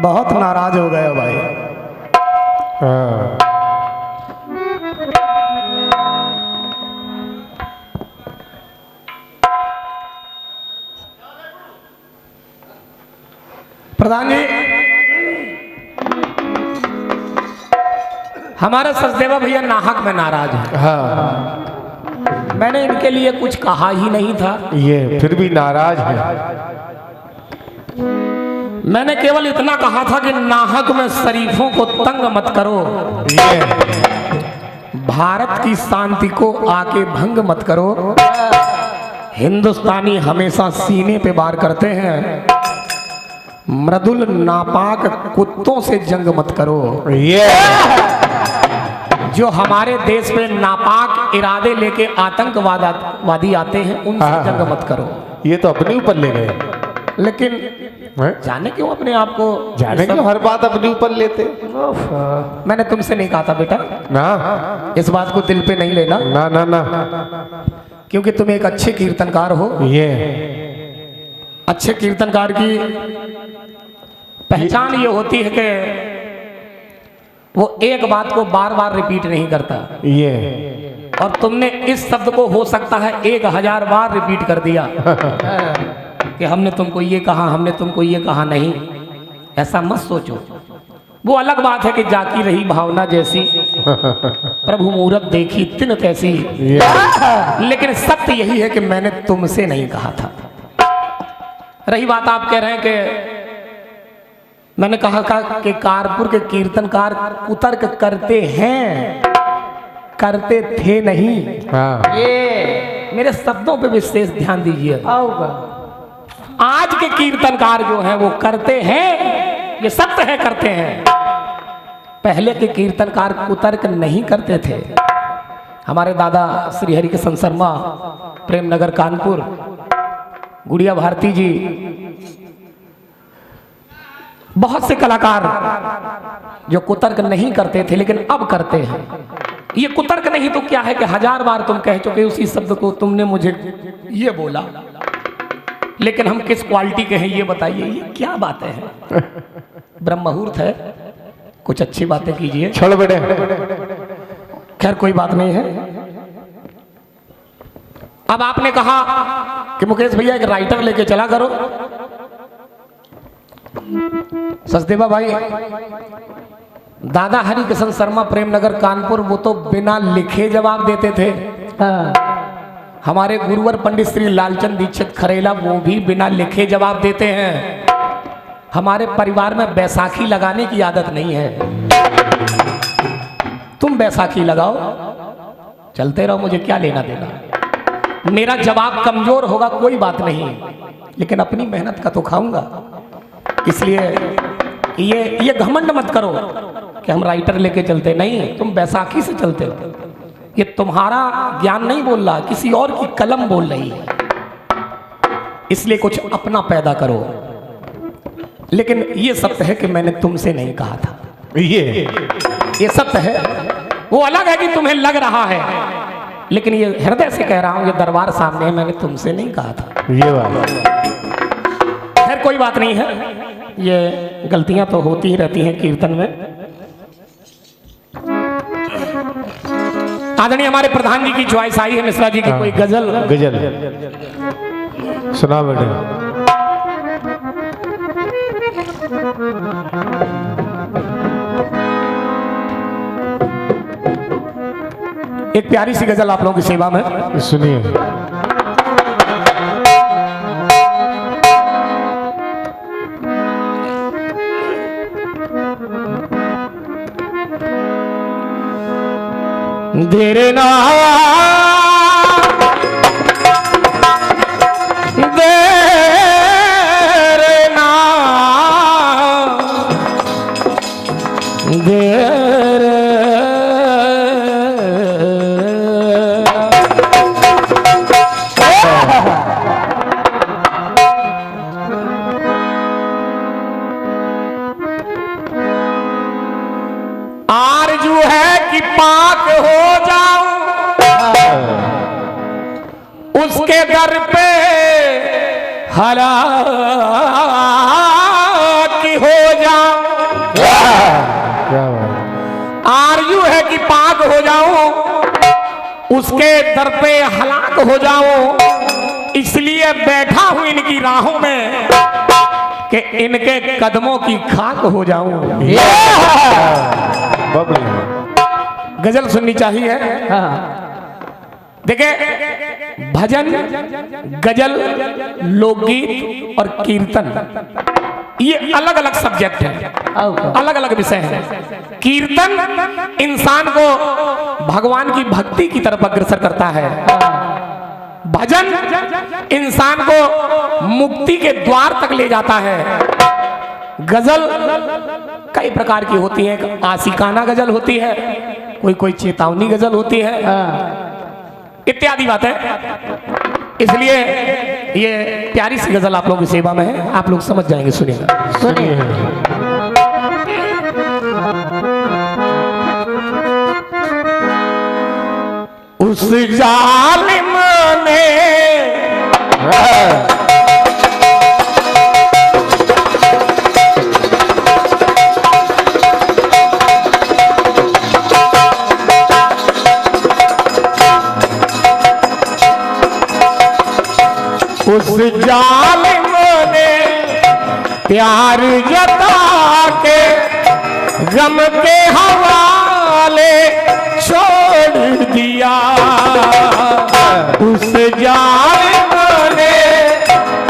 बहुत नाराज हो गए भाई। प्रधान जी, हमारे सचदेवा भैया नाहक में नाराज है। हाँ, मैंने इनके लिए कुछ कहा ही नहीं था। ये फिर भी नाराज है। मैंने केवल इतना कहा था कि नाहक में शरीफों को तंग मत करो, ये भारत की शांति को आके भंग मत करो। हिंदुस्तानी हमेशा सीने पे वार करते हैं, मृदुल नापाक कुत्तों से जंग मत करो। ये जो हमारे देश पे नापाक इरादे लेके आतंकवादी आते हैं, उनसे जंग मत करो। ये तो अपने ऊपर ले गए। लेकिन जाने क्यों अपने आप को, जाने क्यों हर बात अपने ऊपर लेते। मैंने तुमसे नहीं कहा था बेटा, ना इस बात को दिल पे नहीं लेना, ना ना ना, क्योंकि तुम एक अच्छे कीर्तनकार हो। ये अच्छे कीर्तनकार की पहचान ये होती है कि वो एक बात को बार बार रिपीट नहीं करता। ये और तुमने इस शब्द को हो सकता है 1000 बार रिपीट कर दिया कि हमने तुमको ये कहा, हमने तुमको ये कहा। नहीं, ऐसा मत सोचो। वो अलग बात है कि जाकी रही भावना जैसी, प्रभु मूरत देखी तिन तैसी। लेकिन सत्य यही है कि मैंने तुमसे नहीं कहा था। रही बात आप कह रहे हैं कि मैंने कहा कि कानपुर के कीर्तनकार कुतर्क करते हैं, करते थे नहीं। हाँ, ये मेरे शब्दों पे विशेष ध्यान दीजिए। आज के कीर्तनकार जो हैं वो करते हैं, ये सत्य है, करते हैं। पहले के कीर्तनकार कुतर्क नहीं करते थे। हमारे दादा श्री हरिकिशन शर्मा, प्रेम नगर कानपुर, गुड़िया भारती जी, बहुत से कलाकार जो कुतर्क नहीं करते थे लेकिन अब करते हैं। ये कुतर्क नहीं तो क्या है कि 1000 बार तुम कह चुके उसी शब्द को, तुमने मुझे ये बोला, लेकिन हम किस क्वालिटी के हैं ये बताइए। ये क्या बातें हैं? ब्रह्म मुहूर्त है, कुछ अच्छी बातें कीजिए। छोड़ बेटे। खैर कोई बात नहीं है। अब आपने कहा कि मुकेश भैया एक राइटर लेके चला करो। सचदेवा भाई, दादा हरिकिशन शर्मा, प्रेम नगर कानपुर, वो तो बिना लिखे जवाब देते थे। हमारे गुरुवर पंडित श्री लालचंद दीक्षित खरेला, वो भी बिना लिखे जवाब देते हैं। हमारे परिवार में बैसाखी लगाने की आदत नहीं है। तुम बैसाखी लगाओ, चलते रहो, मुझे क्या लेना देना। मेरा जवाब कमजोर होगा कोई बात नहीं, लेकिन अपनी मेहनत का तो खाऊंगा। इसलिए ये घमंड मत करो कि हम राइटर लेके चलते नहीं, तुम बैसाखी से चलते हो। ये तुम्हारा ज्ञान नहीं बोल रहा, किसी और की कलम बोल रही है। इसलिए कुछ अपना पैदा करो। लेकिन ये सत्य है कि मैंने तुमसे नहीं कहा था। ये सत्य है। वो अलग है कि तुम्हें लग रहा है, लेकिन ये हृदय से कह रहा हूं, ये दरबार सामने है, मैंने तुमसे नहीं कहा था। ये बात खैर कोई बात नहीं है, ये गलतियां तो होती ही रहती हैं कीर्तन में। आदरणीय हमारे प्रधान जी की चॉइस आई है, मिश्रा जी की कोई गजल। गजल सुना बेटे। एक प्यारी सी गजल आप लोगों की सेवा में सुनिए। देरे ना देरे ना देरे आरज़ू है कि पाक हो जाऊं, उसके दर पे हलाक हो जाऊं। खाक हो जाऊं, उसके दर पे हलाक हो जाऊं, इसलिए बैठा हूं इनकी राहों में कि इनके कदमों की खाक हो जाऊं। गजल सुननी चाहिए। देखिए, भजन, गजल, लोकगीत और कीर्तन ये अलग अलग सब्जेक्ट है, अलग अलग विषय है। कीर्तन इंसान को भगवान की भक्ति की तरफ अग्रसर करता है। भजन इंसान को मुक्ति के द्वार तक ले जाता है। गजल कई प्रकार की होती है। आशिकाना गजल होती है, कोई कोई चेतावनी गजल होती है, इत्यादि बातें। इसलिए ये प्यारी सी गजल आप लोगों की सेवा में है, आप लोग समझ जाएंगे। सुनिएगा। सुनिए। उस जालिम ने उस जालिम ने प्यार जता के गम के हवाले छोड़ दिया। उस जालिम ने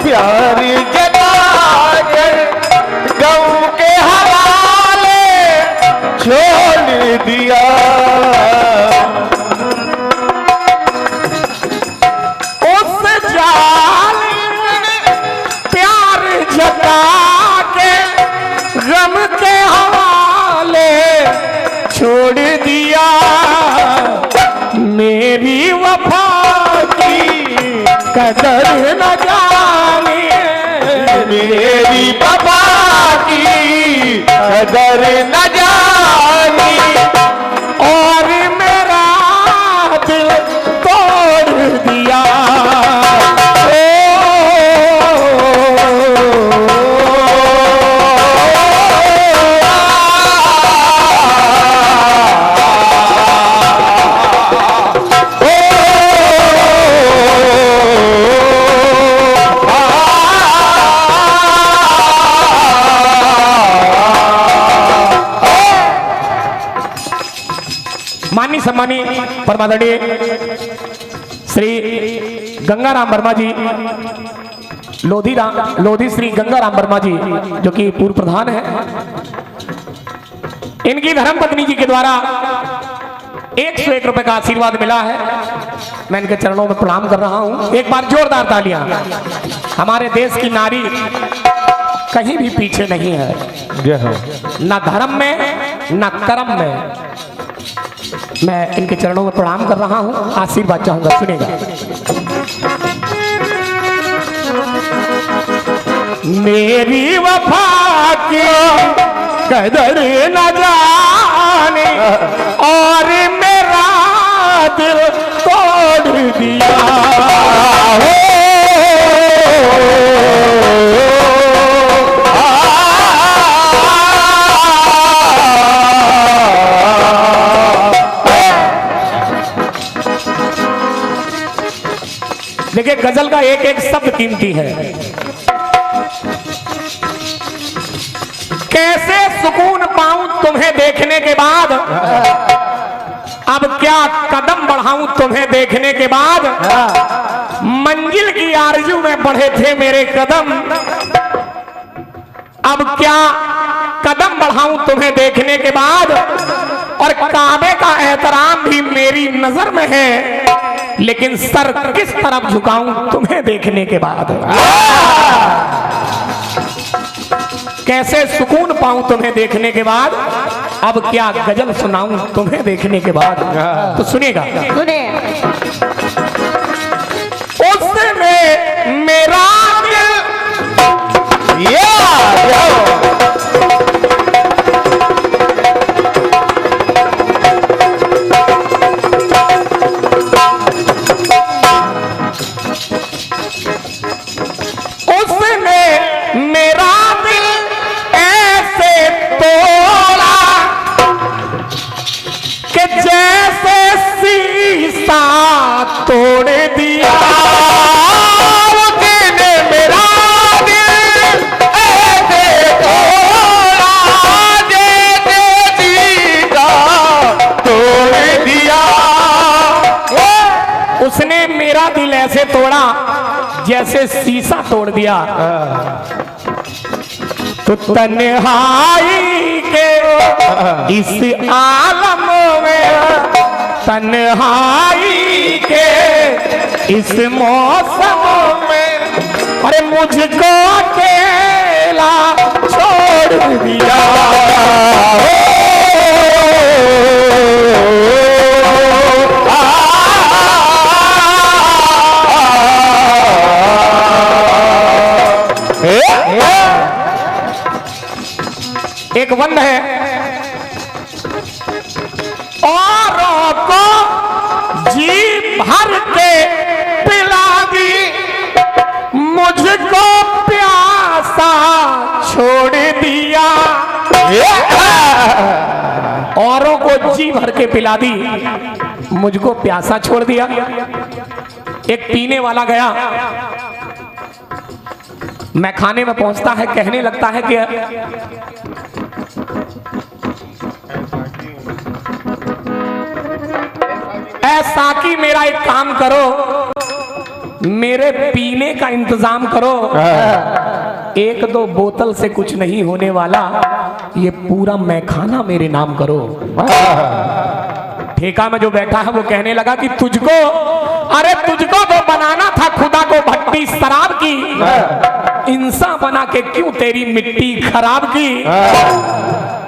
प्यार जता के गम के हवाले छोड़ दिया। गम के हवाले छोड़ दिया। मेरी वफा की कदर न जानी, मेरी वफा की कदर न जानी, और मेरा दिल तोड़ दिया। माननीय सम्मानी परमादरणीय श्री गंगाराम वर्मा जी, लोधी श्री गंगाराम वर्मा जी जो कि पूर्व प्रधान है, इनकी धर्मपत्नी जी के द्वारा 101 रुपए का आशीर्वाद मिला है। मैं इनके चरणों में प्रणाम कर रहा हूं। एक बार जोरदार तालियां। हमारे देश की नारी कहीं भी पीछे नहीं है, न धर्म में न कर्म में। मैं इनके चरणों में प्रणाम कर रहा हूं, आशीर्वाद चाहूंगा। सुनेगा। मेरी वफा की कदर न जाने और मेरा दिल तोड़ दिया। देखिए, गजल का एक एक शब्द कीमती है। कैसे सुकून पाऊं तुम्हें देखने के बाद, अब क्या कदम बढ़ाऊं तुम्हें देखने के बाद। मंजिल की आरज़ू में बढ़े थे मेरे कदम, अब क्या कदम बढ़ाऊं तुम्हें देखने के बाद। और काबे का एहतराम भी मेरी नजर में है, लेकिन सर किस तरफ झुकाऊं तुम्हें देखने के बाद। कैसे सुकून पाऊं तुम्हें देखने के बाद, अब क्या गजल सुनाऊं तुम्हें देखने के बाद। तो सुनिएगा। उसने मेरा जैसे ऐसे तोड़ा जैसे शीशा तोड़ दिया। तो तन्हाई के इस आलम में, तन्हाई के इस मौसम में, अरे मुझको अकेला छोड़ दिया। एक वन है, औरों को जी भर के पिला दी, मुझको प्यासा छोड़ दिया। औरों को जी भर के पिला दी, मुझको प्यासा छोड़ दिया। एक पीने वाला गया, मैं खाने में पहुंचता है, कहने लगता है कि ऐसा कि मेरा एक काम करो, मेरे पीने का इंतजाम करो। एक दो बोतल से कुछ नहीं होने वाला, ये पूरा मैखाना मेरे नाम करो। ठेका में जो बैठा है वो कहने लगा कि तुझको, अरे तुझको तो बनाना था खुदा को भट्टी शराब की, इंसान बना के क्यों तेरी मिट्टी खराब की।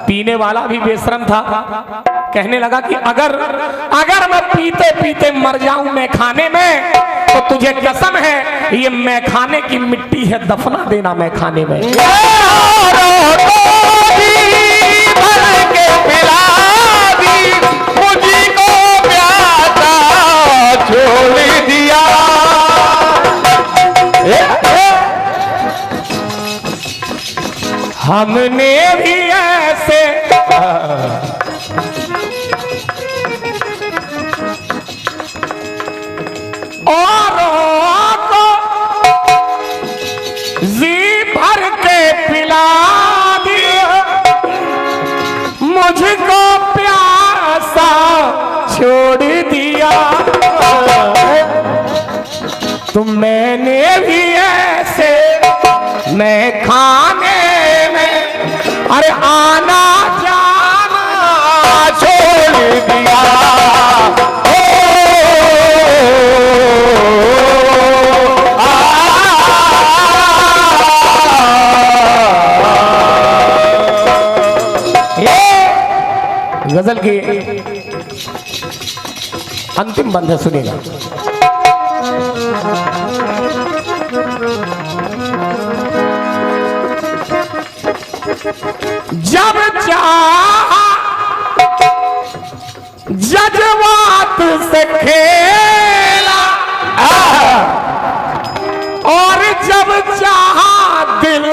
पीने वाला भी बेशरम था, कहने लगा कि अगर मैं पीते पीते मर जाऊं मैखाने में, तो तुझे कसम है ये मैखाने की मिट्टी है, दफना देना मैखाने में। छोड़ दिया। हमने भी ऐसे औरों को जी भर के पिला दिया, मुझको प्यासा छोड़ दिया। तो मैंने भी ऐसे मैं खाने में, अरे आना जाना छोड़ दिया। गजल की अंतिम बंद है, सुनिएगा। जब चाहा जज्बात से खेला, और जब चाहा दिल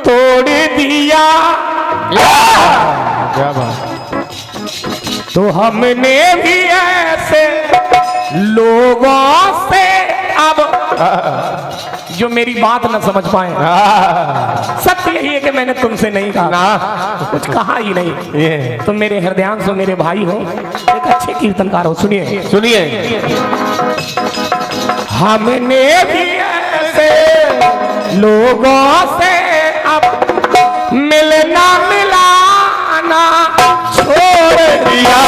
तोड़ दिया। क्या बात। तो हमने भी ऐसे लोगों से, अब जो मेरी बात न समझ पाए, सत्य यही है कि मैंने तुमसे नहीं कहा ना, कुछ कहा ही नहीं। तुम मेरे हृदयांश हो, मेरे भाई हो, एक अच्छे कीर्तनकार हो। सुनिए सुनिए। हमने भी ऐसे लोगों से अब मिलना मिलाना छोड़ दिया।